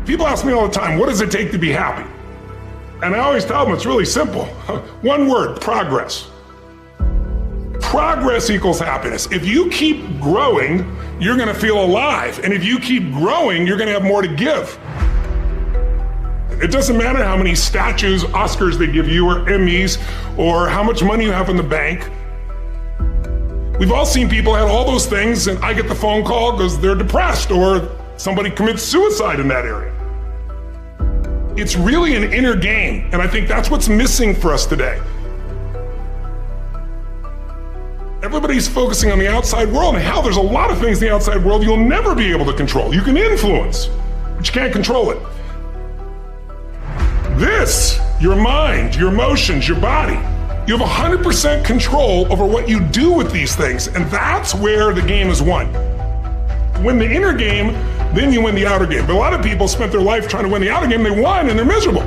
People ask me all the time, what does it take to be happy? And I always tell them it's really simple. One word, progress. Progress equals happiness. If you keep growing, you're gonna feel alive. And if you keep growing, you're gonna have more to give. It doesn't matter how many statues, Oscars they give you, or Emmys, or how much money you have in the bank. We've all seen people have all those things, and I get the phone call because they're depressed, or somebody commits suicide in that area. It's really an inner game, and I think that's what's missing for us today. Everybody's focusing on the outside world, and how there's a lot of things in the outside world you'll never be able to control. You can influence, but you can't control it. This, your mind, your emotions, your body, you have 100% control over what you do with these things, and that's where the game is won. Win the inner game, then you win the outer game. But a lot of people spent their life trying to win the outer game, they won and they're miserable.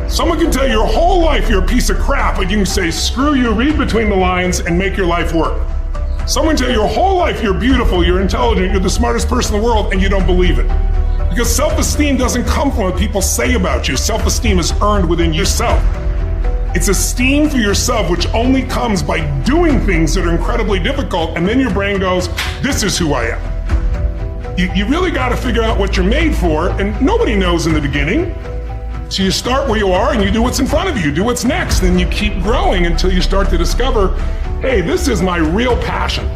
Someone can tell you your whole life you're a piece of crap, but you can say, screw you, read between the lines and make your life work. Someone can tell you your whole life you're beautiful, you're intelligent, you're the smartest person in the world, and you don't believe it. Because self-esteem doesn't come from what people say about you. Self-esteem is earned within yourself. It's esteem for yourself, which only comes by doing things that are incredibly difficult, and then your brain goes, this is who I am. You really gotta figure out what you're made for, and nobody knows in the beginning. So you start where you are and you do what's in front of you, do what's next, and you keep growing until you start to discover, hey, this is my real passion.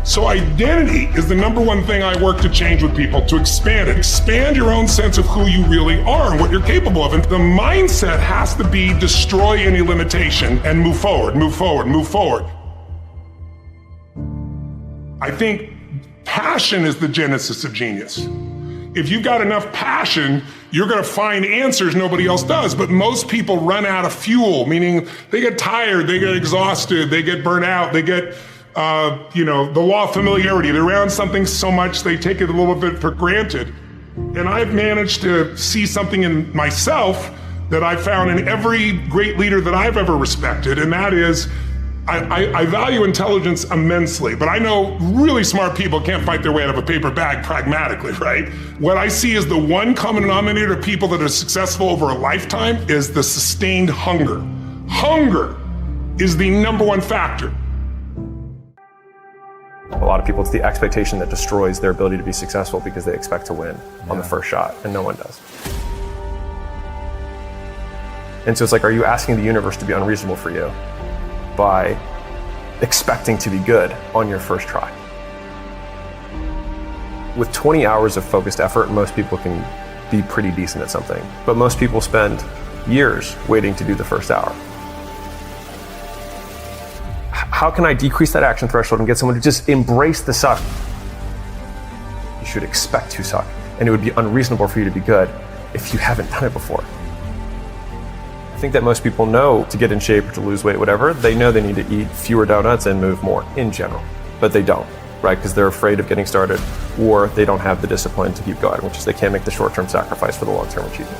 So identity is the number one thing I work to change with people, to expand it. Expand your own sense of who you really are and what you're capable of. And the mindset has to be destroy any limitation and move forward, move forward, move forward. I think passion is the genesis of genius. If you've got enough passion, you're gonna find answers nobody else does. But most people run out of fuel, meaning they get tired, they get exhausted, they get burnt out, they get the law of familiarity. They're around something so much they take it a little bit for granted. And I've managed to see something in myself that I found in every great leader that I've ever respected, and that is, I value intelligence immensely, but I know really smart people can't fight their way out of a paper bag pragmatically, right? What I see as the one common denominator of people that are successful over a lifetime is the sustained hunger. Hunger is the number one factor. A lot of people, it's the expectation that destroys their ability to be successful because they expect to win on the first shot, and no one does. And so it's like, are you asking the universe to be unreasonable for you by expecting to be good on your first try? With 20 hours of focused effort, most people can be pretty decent at something, but most people spend years waiting to do the first hour. How can I decrease that action threshold and get someone to just embrace the suck? You should expect to suck, and it would be unreasonable for you to be good if you haven't done it before. I think that most people know to get in shape or to lose weight, whatever, they know they need to eat fewer donuts and move more in general, but they don't, right? Because they're afraid of getting started, or they don't have the discipline to keep going, which is they can't make the short-term sacrifice for the long-term achievement.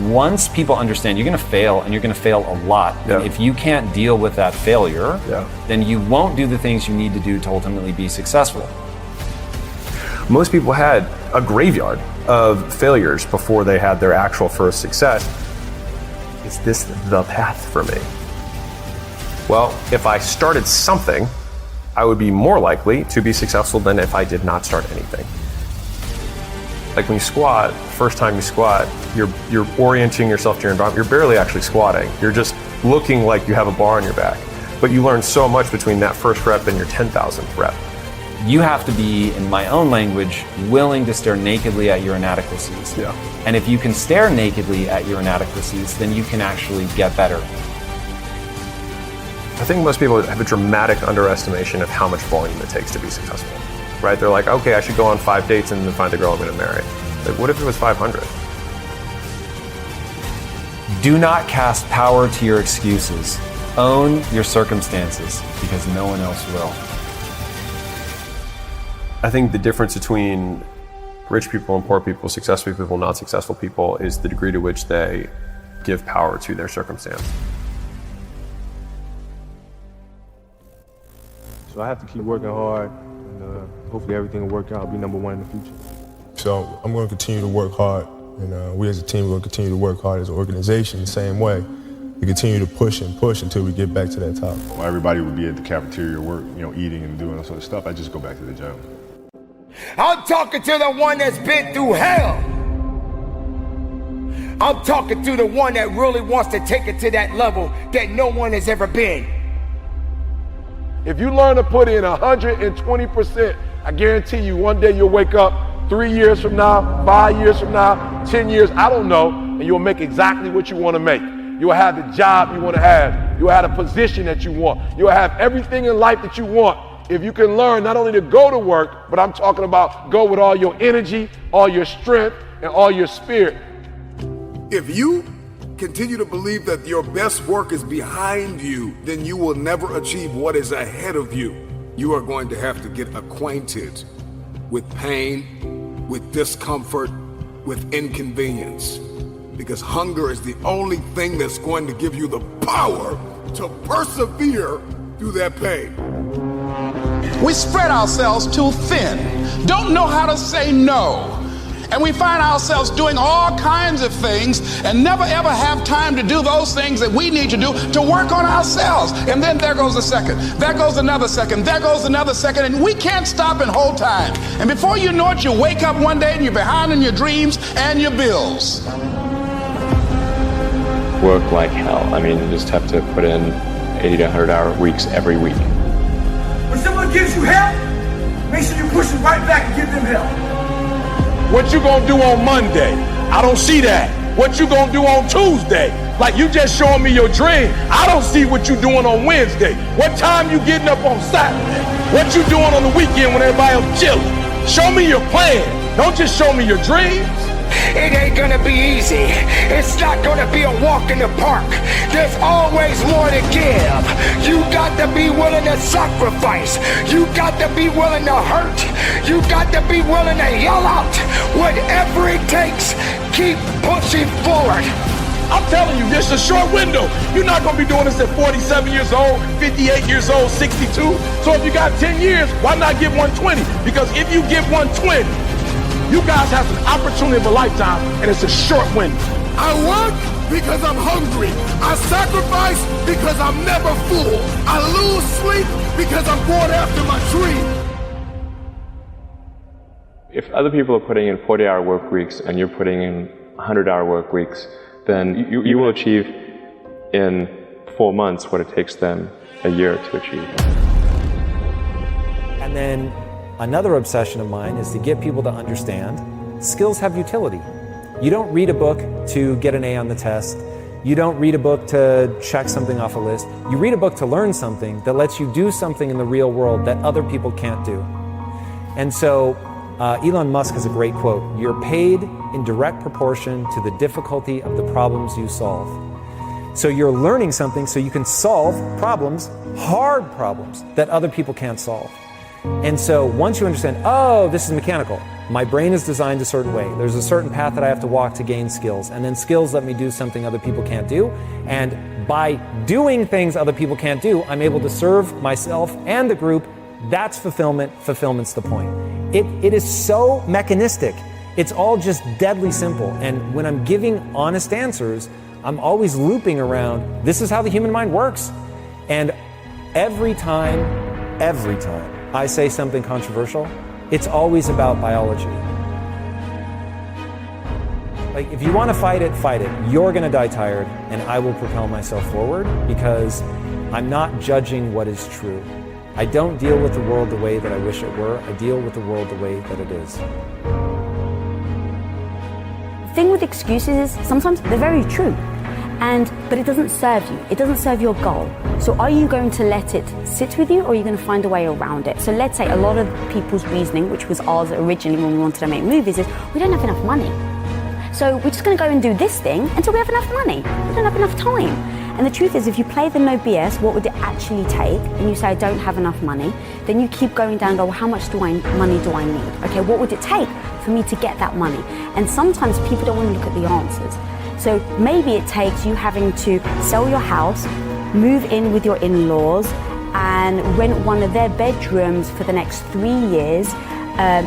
Once people understand you're going to fail, and you're going to fail a lot, and if you can't deal with that failure, then you won't do the things you need to do to ultimately be successful. Most people had a graveyard of failures before they had their actual first success. Is this the path for me? Well, if I started something, I would be more likely to be successful than if I did not start anything. Like when you squat, first time you squat, you're orienting yourself to your environment. You're barely actually squatting. You're just looking like you have a bar on your back. But you learn so much between that first rep and your 10,000th rep. You have to be, in my own language, willing to stare nakedly at your inadequacies. And if you can stare nakedly at your inadequacies, then you can actually get better. I think most people have a dramatic underestimation of how much volume it takes to be successful. Right? They're like, okay, I should go on 5 dates and then find the girl I'm going to marry. Like, what if it was 500? Do not cast power to your excuses. Own your circumstances, because no one else will. I think the difference between rich people and poor people, successful people, not successful people, is the degree to which they give power to their circumstance. So I have to keep working hard, and hopefully everything will work out. I'll be number one in the future. So I'm going to continue to work hard, and we as a team are going to continue to work hard as an organization the same way. We continue to push and push until we get back to that top. While everybody would be at the cafeteria work, eating and doing that sort of stuff, I just go back to the gym. I'm talking to the one that's been through hell. I'm talking to the one that really wants to take it to that level that no one has ever been. If you learn to put in 120%, I guarantee you one day you'll wake up 3 years from now, 5 years from now, 10 years, I don't know, and you'll make exactly what you want to make. You'll have the job you want to have. You'll have the position that you want. You'll have everything in life that you want. If you can learn not only to go to work, but I'm talking about go with all your energy, all your strength, and all your spirit. If you continue to believe that your best work is behind you, then you will never achieve what is ahead of you. You are going to have to get acquainted with pain, with discomfort, with inconvenience. Because hunger is the only thing that's going to give you the power to persevere through that pain. We spread ourselves too thin, don't know how to say no. And we find ourselves doing all kinds of things and never ever have time to do those things that we need to do to work on ourselves. And then there goes a second, there goes another second, there goes another second, and we can't stop and hold time. And before you know it, you wake up one day and you're behind in your dreams and your bills. Work like hell. I mean, you just have to put in 80 to 100 hour weeks every week. When someone gives you hell, make sure you push them right back and give them hell. What you gonna do on Monday? I don't see that. What you gonna do on Tuesday? Like you just showing me your dream. I don't see what you doing on Wednesday. What time you getting up on Saturday? What you doing on the weekend when everybody else chilling? Show me your plan. Don't just show me your dreams. It ain't gonna be easy. It's not gonna be a walk in the park. There's always more to give. You got to be willing to sacrifice. You got to be willing to hurt. You got to be willing to yell out. Whatever it takes, keep pushing forward. I'm telling you, this is a short window. You're not gonna be doing this at 47 years old, 58 years old, 62. So if you got 10 years, why not give 120? Because if you give 120, you guys have an opportunity of a lifetime, and it's a short window. I work because I'm hungry. I sacrifice because I'm never full. I lose sleep because I'm going after my dream. If other people are putting in 40-hour work weeks and you're putting in 100-hour work weeks, then you will achieve in 4 months what it takes them a year to achieve. And then another obsession of mine is to get people to understand skills have utility. You don't read a book to get an A on the test. You don't read a book to check something off a list. You read a book to learn something that lets you do something in the real world that other people can't do. And so Elon Musk has a great quote: "You're paid in direct proportion to the difficulty of the problems you solve." So you're learning something so you can solve problems, hard problems, that other people can't solve. And so once you understand, oh, this is mechanical. My brain is designed a certain way. There's a certain path that I have to walk to gain skills. And then skills let me do something other people can't do. And by doing things other people can't do, I'm able to serve myself and the group. That's fulfillment. Fulfillment's the point. It is so mechanistic. It's all just deadly simple. And when I'm giving honest answers, I'm always looping around, this is how the human mind works. And every time I say something controversial, it's always about biology. Like, if you want to fight it, fight it. You're going to die tired, and I will propel myself forward because I'm not judging what is true. I don't deal with the world the way that I wish it were. I deal with the world the way that it is. The thing with excuses is sometimes they're very true, but it doesn't serve you. It doesn't serve your goal. So are you going to let it sit with you, or are you going to find a way around it? So let's say a lot of people's reasoning, which was ours originally when we wanted to make movies, is we don't have enough money. So we're just going to go and do this thing until we have enough money. We don't have enough time. And the truth is, if you play the no BS, what would it actually take? And you say, I don't have enough money. Then you keep going down and go, well, how much money do I need? Okay, what would it take for me to get that money? And sometimes people don't want to look at the answers. So maybe it takes you having to sell your house, move in with your in-laws, and rent one of their bedrooms for the next 3 years,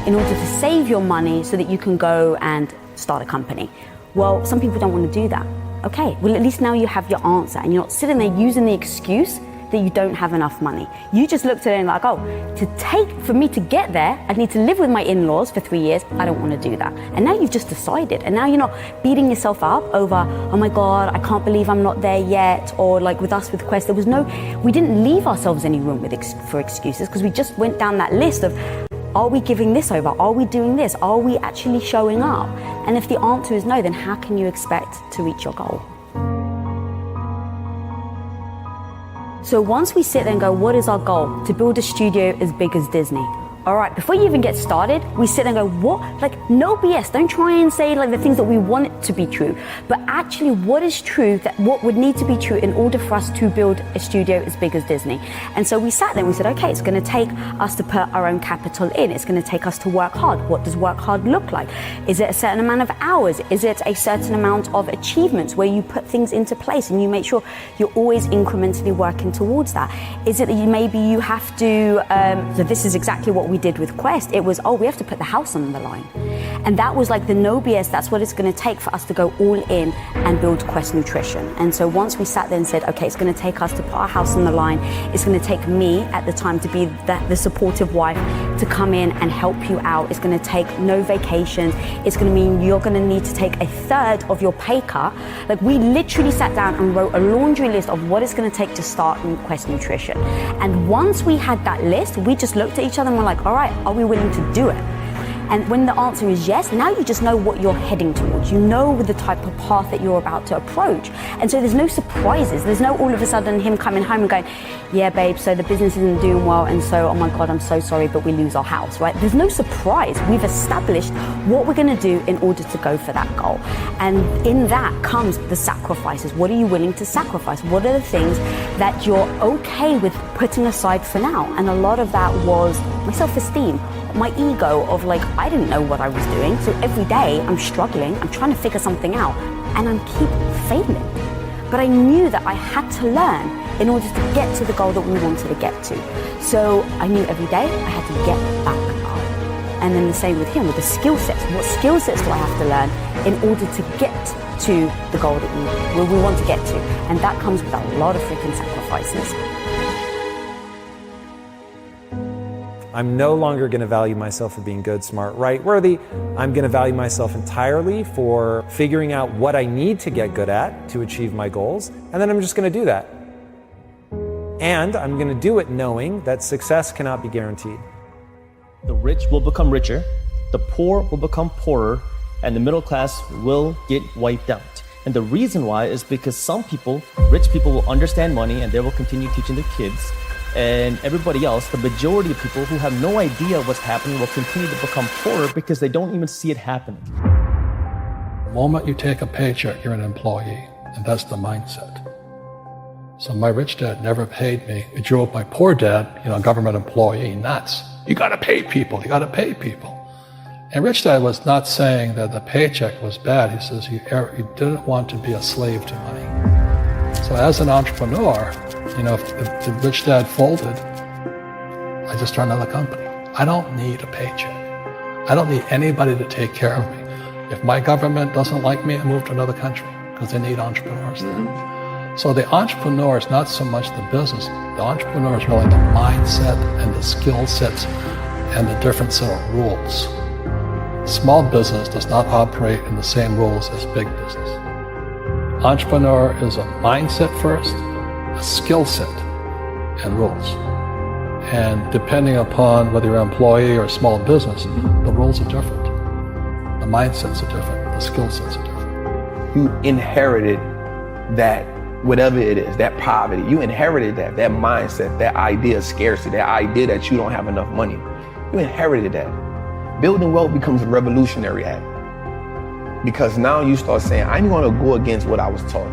in order to save your money so that you can go and start a company. Well, some people don't want to do that. Okay, well, at least now you have your answer and you're not sitting there using the excuse that you don't have enough money. You just looked at it and like, oh, for me to get there, I need to live with my in-laws for 3 years. I don't want to do that. And now you've just decided. And now you're not beating yourself up over, oh my God, I can't believe I'm not there yet. Or like with us with Quest, we didn't leave ourselves any room for excuses, because we just went down that list of, are we giving this over? Are we doing this? Are we actually showing up? And if the answer is no, then how can you expect to reach your goal? So once we sit there and go, what is our goal? To build a studio as big as Disney. All right, before you even get started, we sit there and go, what? Like, no BS. Don't try and say like the things that we want it to be true. But actually, what is true, that what would need to be true in order for us to build a studio as big as Disney? And so we sat there and we said, okay, it's going to take us to put our own capital in. It's going to take us to work hard. What does work hard look like? Is it a certain amount of hours? Is it a certain amount of achievements where you put things into place and you make sure you're always incrementally working towards that? Is it that maybe you have to, so this is exactly what we did with Quest. It was, we have to put the house on the line. And that was like the no BS, that's what it's going to take for us to go all in and build Quest Nutrition. And so once we sat there and said, okay, it's going to take us to put our house on the line, it's going to take me at the time to be the supportive wife to come in and help you out. It's going to take no vacations. It's going to mean you're going to need to take a third of your pay cut. Like, we literally sat down and wrote a laundry list of what it's going to take to start in Quest Nutrition. And once we had that list, we just looked at each other and were like, all right, are we willing to do it? And when the answer is yes, now you just know what you're heading towards. You know the type of path that you're about to approach. And so there's no surprises. There's no all of a sudden him coming home and going, yeah, babe, so the business isn't doing well. And so, oh my God, I'm so sorry, but we lose our house, right? There's no surprise. We've established what we're going to do in order to go for that goal. And in that comes the sacrifices. What are you willing to sacrifice? What are the things that you're okay with putting aside for now? And a lot of that was my self-esteem, my ego of like, I didn't know what I was doing. So every day I'm struggling, I'm trying to figure something out, and I keep failing. But I knew that I had to learn in order to get to the goal that we wanted to get to. So I knew every day I had to get back up. And then the same with him, with the skill sets. What skill sets do I have to learn in order to get to the goal that we want to get to? And that comes with a lot of freaking sacrifices. I'm no longer going to value myself for being good, smart, right, worthy. I'm going to value myself entirely for figuring out what I need to get good at to achieve my goals, and then I'm just going to do that. And I'm going to do it knowing that success cannot be guaranteed. The rich will become richer, the poor will become poorer, and the middle class will get wiped out. And the reason why is because some people, rich people, will understand money and they will continue teaching their kids. And everybody else, the majority of people who have no idea what's happening, will continue to become poorer because they don't even see it happening. The moment you take a paycheck, you're an employee, and that's the mindset. So my rich dad never paid me. It drove my poor dad, government employee, nuts. You gotta pay people, you gotta pay people. And rich dad was not saying that the paycheck was bad. He says you didn't want to be a slave to money. So as an entrepreneur, if the rich dad folded, I just started another company. I don't need a paycheck. I don't need anybody to take care of me. If my government doesn't like me, I move to another country because they need entrepreneurs there. So the entrepreneur is not so much the business. The entrepreneur is really the mindset and the skill sets and the different set of rules. Small business does not operate in the same rules as big business. Entrepreneur is a mindset first, a skill set, and rules. And depending upon whether you're an employee or a small business, the rules are different. The mindsets are different. The skill sets are different. You inherited that, whatever it is, that poverty. You inherited that mindset, that idea of scarcity, that idea that you don't have enough money. You inherited that. Building wealth becomes a revolutionary act. Because now you start saying, I'm going to go against what I was taught.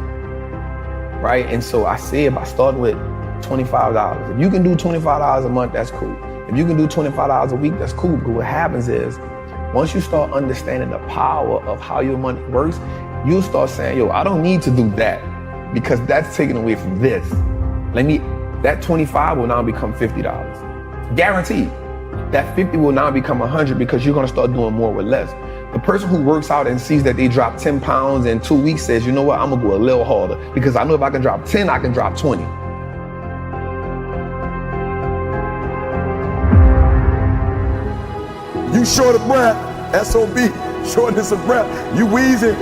Right? And so I said, by starting with $25. If you can do $25 a month, that's cool. If you can do $25 a week, that's cool. But what happens is, once you start understanding the power of how your money works, you'll start saying, I don't need to do that because that's taken away from this. That 25 will now become $50. Guaranteed. that 50 will now become 100 because you're gonna start doing more with less. The person who works out and sees that they drop 10 pounds in 2 weeks says, you know what, I'm gonna go a little harder because I know if I can drop 10, I can drop 20. You short of breath, SOB, shortness of breath, you wheezing.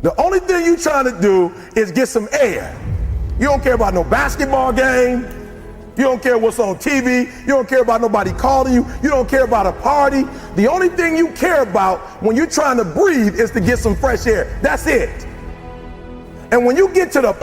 The only thing you trying to do is get some air. You don't care about no basketball game. You don't care what's on TV. You don't care about nobody calling you. You don't care about a party. The only thing you care about when you're trying to breathe is to get some fresh air. That's it. And when you get to the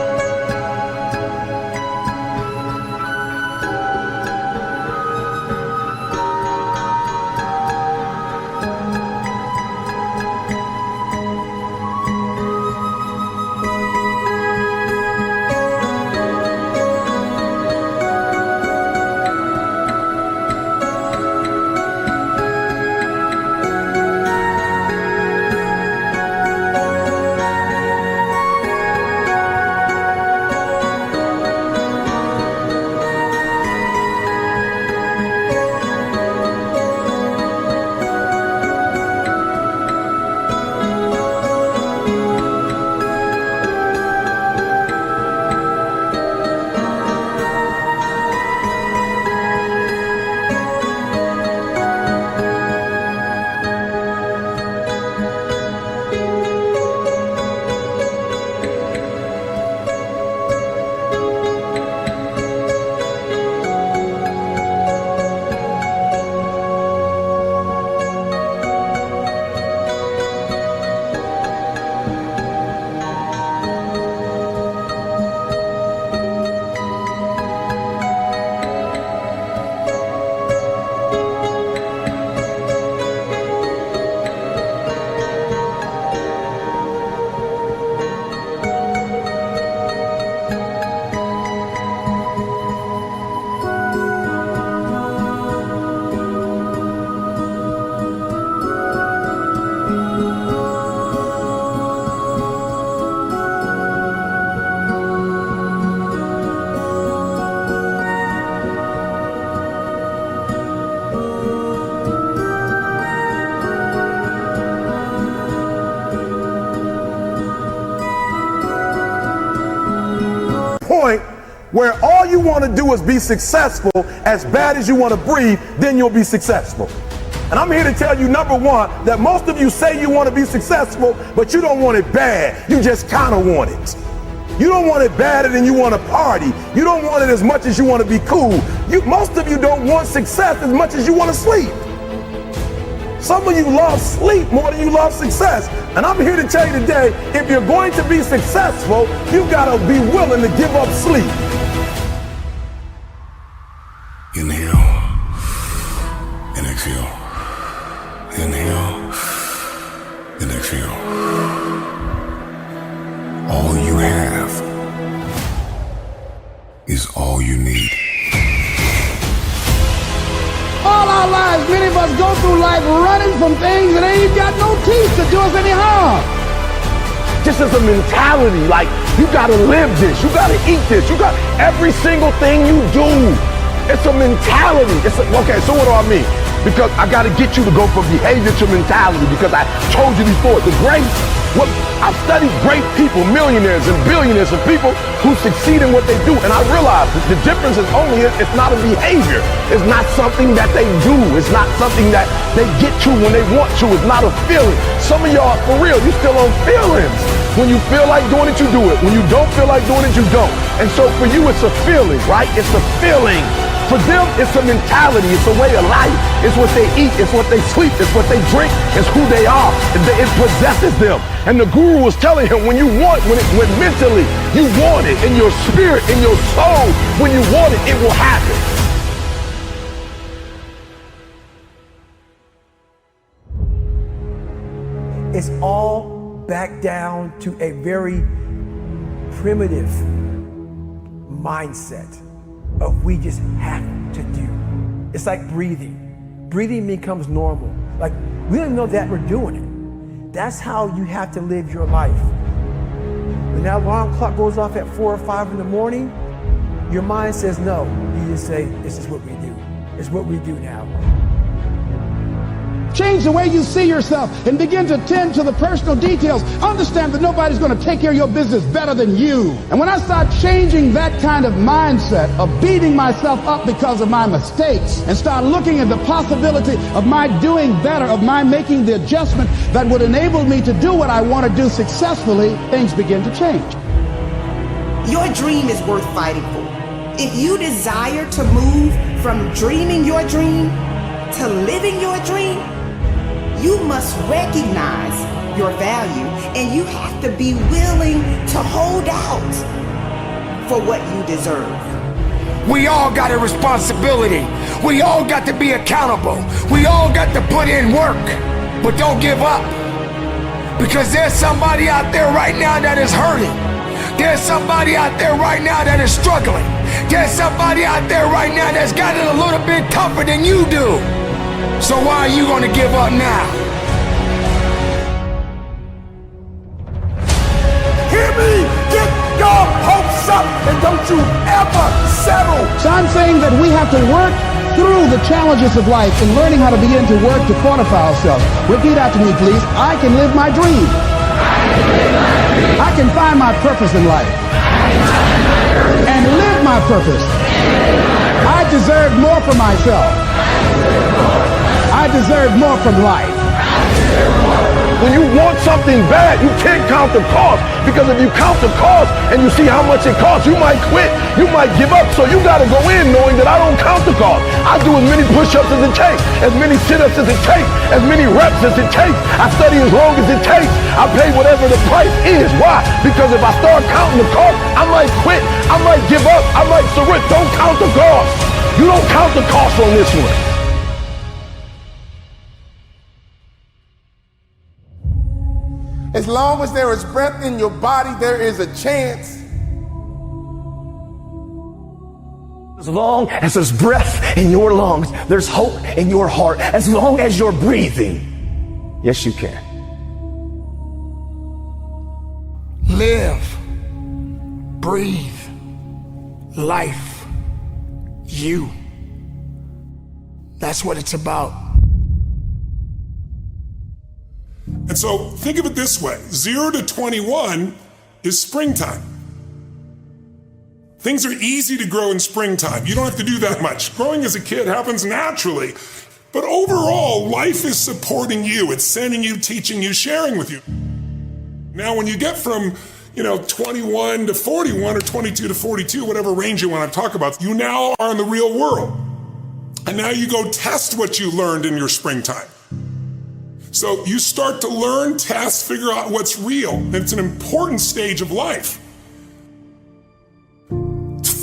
where all you want to do is be successful as bad as you want to breathe, then you'll be successful. And I'm here to tell you, number one, that most of you say you want to be successful, but you don't want it bad. You just kind of want it. You don't want it badder than you want to party. You don't want it as much as you want to be cool. Most of you don't want success as much as you want to sleep. Some of you love sleep more than you love success. And I'm here to tell you today, if you're going to be successful, you gotta be willing to give up sleep. Inhale and exhale. Inhale and exhale. All you have is all you need. All our lives, many of us go through life running from things that ain't got no teeth to do us any harm. Just as a mentality, like you gotta live this, you gotta eat this, you got every single thing you do. It's a mentality. Okay, so what do I mean? Because I gotta get you to go from behavior to mentality, because I told you before, I've studied great people, millionaires and billionaires and people who succeed in what they do, and I realized that the difference is only it's not a behavior. It's not something that they do. It's not something that they get to when they want to. It's not a feeling. Some of y'all, for real, you still on feelings. When you feel like doing it, you do it. When you don't feel like doing it, you don't. And so for you, it's a feeling, right? It's a feeling. For them, it's a mentality. It's a way of life. It's what they eat. It's what they sleep. It's what they drink. It's who they are. It possesses them. And the guru was telling him, when mentally you want it, in your spirit, in your soul, when you want it, it will happen. It's all back down to a very primitive mindset of we just have to do. It's like breathing. Breathing becomes normal. Like, we don't know that we're doing it. That's how you have to live your life. When that alarm clock goes off at 4 or 5 in the morning, your mind says no. just say, this is what we do. It's what we do now. Change the way you see yourself and begin to tend to the personal details. Understand that nobody's going to take care of your business better than you. And when I start changing that kind of mindset of beating myself up because of my mistakes and start looking at the possibility of my doing better, of my making the adjustment that would enable me to do what I want to do successfully, things begin to change. Your dream is worth fighting for. If you desire to move from dreaming your dream to living your dream, you must recognize your value and you have to be willing to hold out for what you deserve. We all got a responsibility. We all got to be accountable. We all got to put in work, but don't give up. Because there's somebody out there right now that is hurting. There's somebody out there right now that is struggling. There's somebody out there right now that's got it a little bit tougher than you do. So why are you going to give up now? Hear me! Get your hopes up and don't you ever settle! So I'm saying that we have to work through the challenges of life and learning how to begin to work to fortify ourselves. Repeat after me, please. I can live my dream. I can find my purpose in life. And live my purpose. I deserve more for myself. I deserve more from life. When you want something bad, you can't count the cost. Because if you count the cost and you see how much it costs, you might quit. You might give up. So you got to go in knowing that I don't count the cost. I do as many push-ups as it takes, as many sit-ups as it takes, as many reps as it takes. I study as long as it takes. I pay whatever the price is. Why? Because if I start counting the cost, I might quit. I might give up. I might surrender. Don't count the cost. You don't count the cost on this one. As long as there is breath in your body, there is a chance. As long as there's breath in your lungs, there's hope in your heart. As long as you're breathing, yes, you can. Live, breathe, life, you. That's what it's about. And so think of it this way, 0 to 21 is springtime. Things are easy to grow in springtime. You don't have to do that much. Growing as a kid happens naturally. But overall, life is supporting you. It's sending you, teaching you, sharing with you. Now, when you get from 21 to 41 or 22 to 42, whatever range you want to talk about, you now are in the real world. And now you go test what you learned in your springtime. So you start to learn, test, figure out what's real. And it's an important stage of life.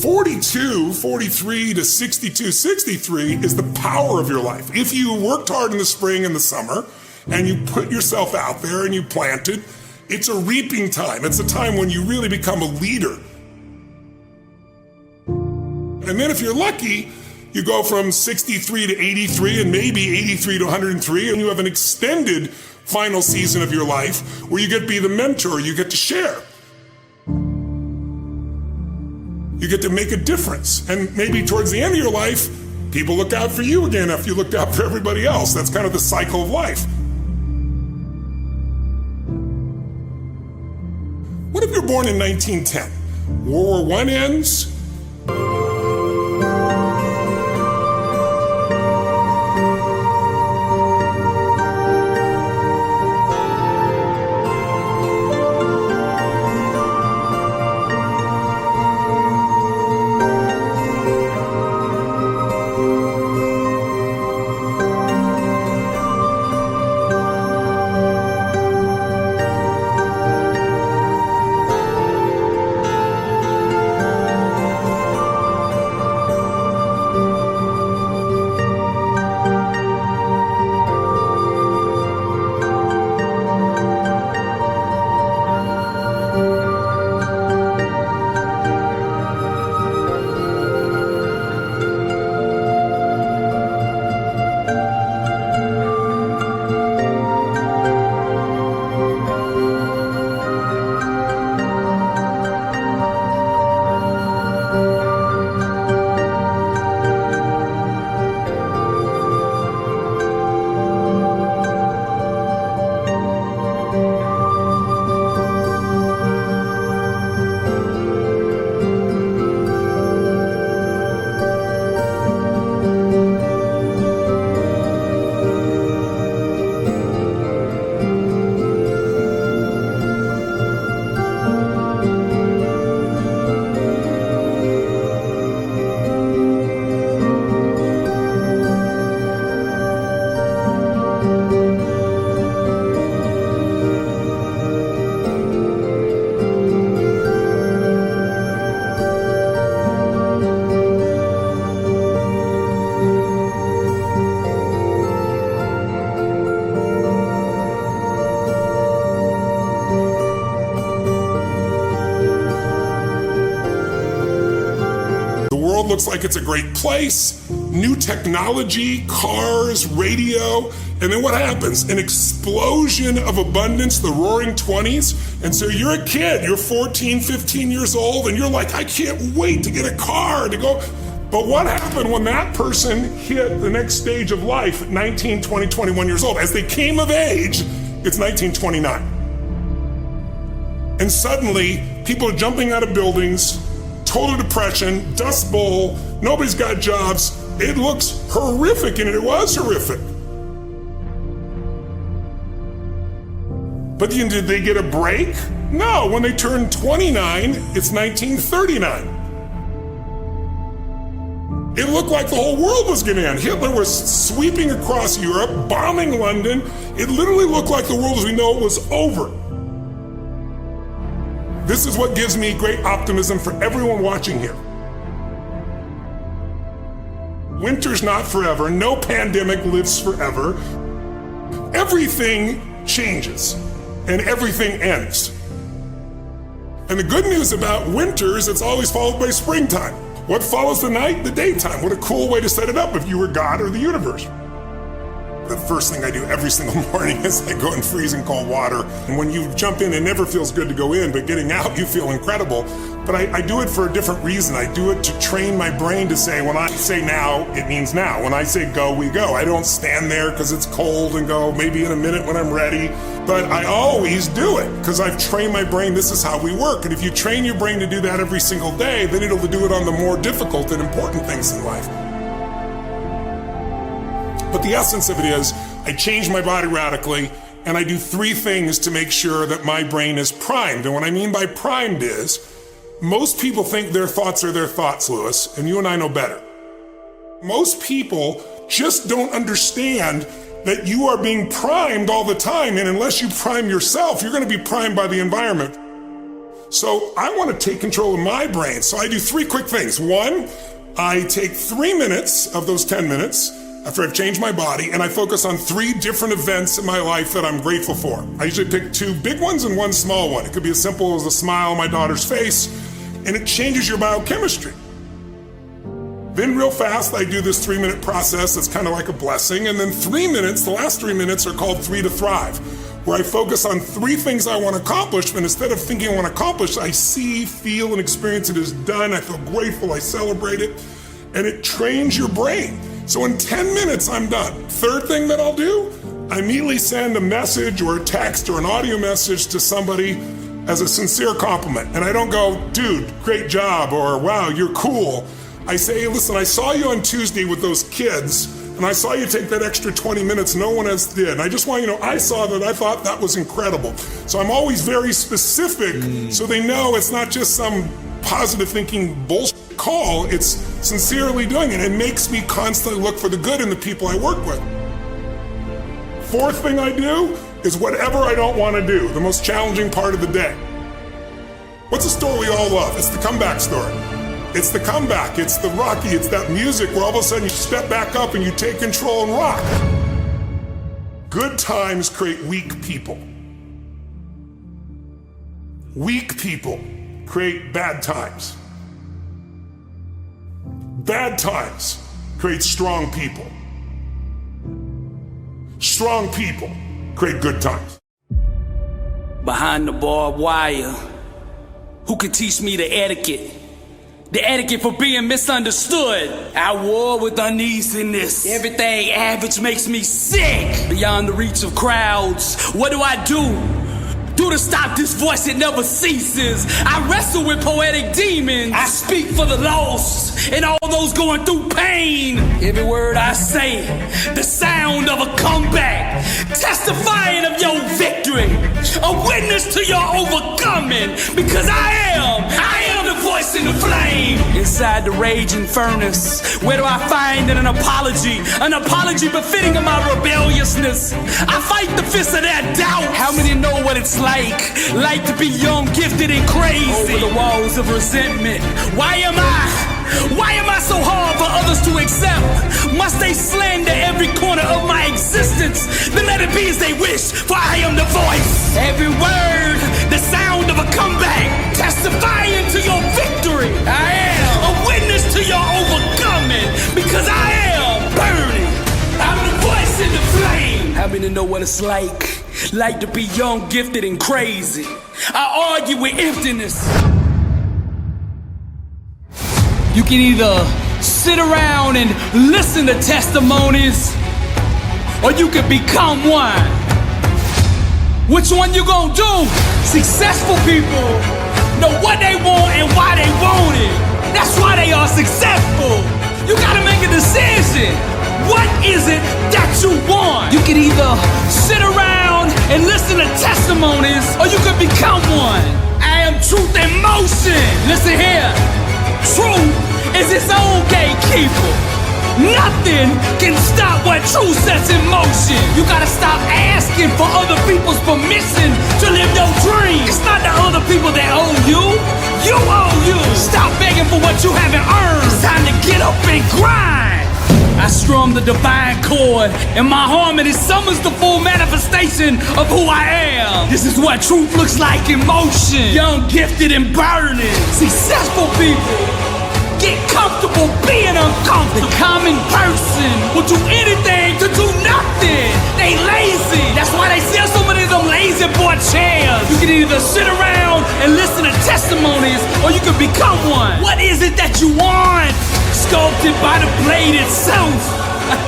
42, 43 to 62, 63 is the power of your life. If you worked hard in the spring and the summer, and you put yourself out there and you planted, it's a reaping time. It's a time when you really become a leader. And then if you're lucky, you go from 63 to 83 and maybe 83 to 103, and you have an extended final season of your life where you get to be the mentor, you get to share. You get to make a difference. And maybe towards the end of your life, people look out for you again after you looked out for everybody else. That's kind of the cycle of life. What if you're born in 1910? World War I ends. looks like it's a great place, new technology, cars, radio, and then what happens? An explosion of abundance, the roaring 20s. And so you're a kid, you're 14, 15 years old, and you're like, I can't wait to get a car, to go. But what happened when that person hit the next stage of life at 19, 20, 21 years old? As they came of age, it's 1929. And suddenly, people are jumping out of buildings, total depression, dust bowl, nobody's got jobs. It looks horrific, and it was horrific. But did they get a break? No, when they turned 29, it's 1939. It looked like the whole world was gonna end. Hitler was sweeping across Europe, bombing London. It literally looked like the world as we know it was over. This is what gives me great optimism for everyone watching here. Winter's not forever. No pandemic lives forever. Everything changes and everything ends. And the good news about winter is it's always followed by springtime. What follows the night? The daytime. What a cool way to set it up if you were God or the universe. The first thing I do every single morning is I go in freezing cold water. And when you jump in, it never feels good to go in, but getting out, you feel incredible. But I do it for a different reason. I do it to train my brain to say, when I say now, it means now. When I say go, we go. I don't stand there because it's cold and go maybe in a minute when I'm ready. But I always do it because I've trained my brain. This is how we work. And if you train your brain to do that every single day, then it'll do it on the more difficult and important things in life. But the essence of it is, I change my body radically, and I do 3 things to make sure that my brain is primed. And what I mean by primed is, most people think their thoughts are their thoughts, Lewis, and you and I know better. Most people just don't understand that you are being primed all the time, and unless you prime yourself, you're gonna be primed by the environment. So I wanna take control of my brain, so I do 3 quick things. 1, I take 3 minutes of those 10 minutes, after I've changed my body, and I focus on 3 different events in my life that I'm grateful for. I usually pick 2 big ones and 1 small one. It could be as simple as a smile on my daughter's face, and it changes your biochemistry. Then real fast, I do this 3-minute process that's kind of like a blessing, and then 3 minutes, the last 3 minutes are called 3 to Thrive, where I focus on 3 things I want to accomplish, and instead of thinking I want to accomplish, I see, feel, and experience it as done. I feel grateful, I celebrate it, and it trains your brain. So in 10 minutes, I'm done. 3rd thing that I'll do, I immediately send a message or a text or an audio message to somebody as a sincere compliment. And I don't go, dude, great job, or wow, you're cool. I say, hey, listen, I saw you on Tuesday with those kids, and I saw you take that extra 20 minutes no one else did. And I just want you to know, I saw that, I thought that was incredible. So I'm always very specific so they know it's not just some positive thinking bullshit call, it's sincerely doing it. It makes me constantly look for the good in the people I work with. 4th thing I do is whatever I don't want to do, the most challenging part of the day. What's a story we all love? It's the comeback story. It's the comeback, it's the Rocky, it's that music where all of a sudden you step back up and you take control and rock. Good times create weak people. Weak people create bad times. Bad times create strong people. Strong people create good times. Behind the barbed wire, who could teach me the etiquette? The etiquette for being misunderstood. At war with uneasiness. Everything average makes me sick. Beyond the reach of crowds, what do I do? Do to stop this voice that never ceases. I wrestle with poetic demons. I speak for the lost and all those going through pain. Every word I say, the sound of a comeback, testifying of your victory, a witness to your overcoming. Because I am the voice in the flame. Inside the raging furnace, where do I find an apology? An apology befitting of my rebelliousness. I fight the fist of that doubt. How many know what it's like to be young, gifted, and crazy? Over the walls of resentment. Why am I so hard for others to accept? Must they slander every corner of my existence? Then let it be as they wish, for I am the voice. Every word, the sound of a comeback, testifying to your victory. I am a witness to your overcoming. because I am burning. I'm the voice in the flame. Happen to know what it's like to be young, gifted, and crazy. I argue with emptiness. You can either sit around and listen to testimonies, or you can become one. Which one you gonna do? Successful people know what they want and why they want it. That's why they are successful. You gotta make a decision. What is it that you want? You can either sit around and listen to testimonies, or you can become one. I am truth in motion. Listen here. Truth is its own gatekeeper. Nothing can stop what truth sets in motion. You gotta stop asking for other people's permission to live your dream. It's not the other people that owe you. You owe you. Stop begging for what you haven't earned. It's time to get up and grind. I strum the divine chord, and my harmony summons the full manifestation of who I am. This is what truth looks like in motion. Young, gifted, and burning. Successful people get comfortable being uncomfortable. The common person will do anything to do nothing. They lazy. That's why they sell so many of them lazy boy chairs. You can either sit around and listen to testimonies, or you can become one. What is it that you want? Sculpted by the blade itself.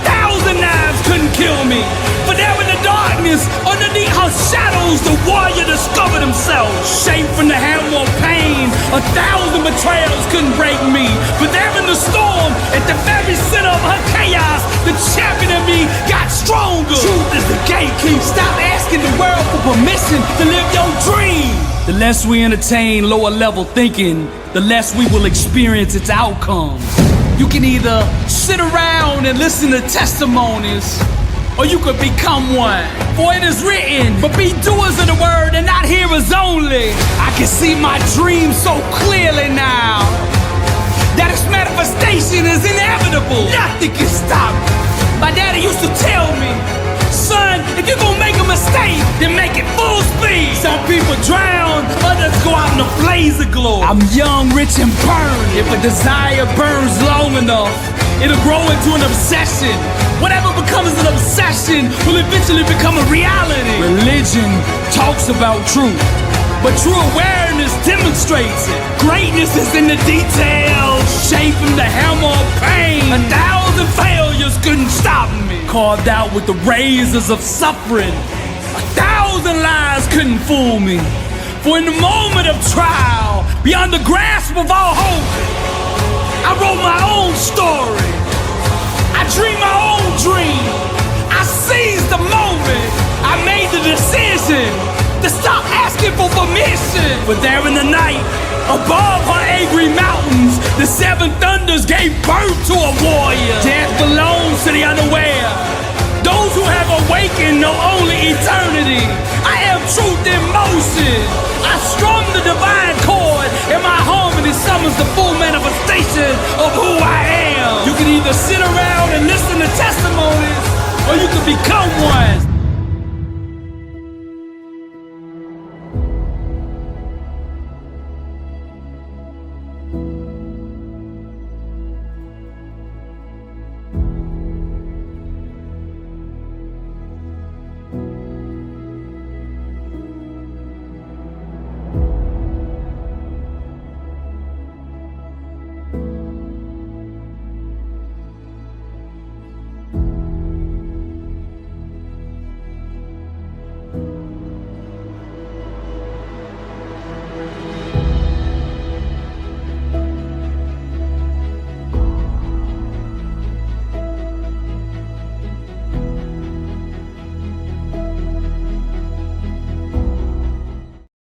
1,000 knives couldn't kill me. For there in the darkness, underneath her shadows, the warrior discovered himself. Shaped from the hammer of pain, 1,000 betrayals couldn't break me. But there in the storm, at the very center of her chaos, the champion in me got stronger. Truth is the gatekeeper. Stop asking the world for permission to live your dream. The less we entertain lower level thinking, the less we will experience its outcomes. You can either sit around and listen to testimonies, or you could become one. For it is written, but be doers of the word and not hearers only. I can see my dream so clearly now that its manifestation is inevitable. Nothing can stop me. My daddy used to tell me, son, if you're gonna make a mistake, then make it full speed. Some people drown, others go out in a blaze of glory. I'm young, rich, and burned. If a desire burns long enough, it'll grow into an obsession. Whatever becomes an obsession will eventually become a reality. Religion talks about truth, but true awareness demonstrates it. Greatness is in the details, shaped from the hammer of pain. 1,000 failures couldn't stop me. Carved out with the razors of suffering. 1,000 lies couldn't fool me. For in the moment of trial, beyond the grasp of all hope, I wrote my own story. I dreamed my own dream. I seized the moment. I made the decision to stop asking for permission. But there in the night, above her angry mountains, the seven thunders gave birth to a warrior. Death belongs to the unaware. Those who have awakened know only eternity. I am truth in motion. I strum the divine chord, and my harmony summons the full manifestation of who I am. You can either sit around and listen to testimonies, or you can become one.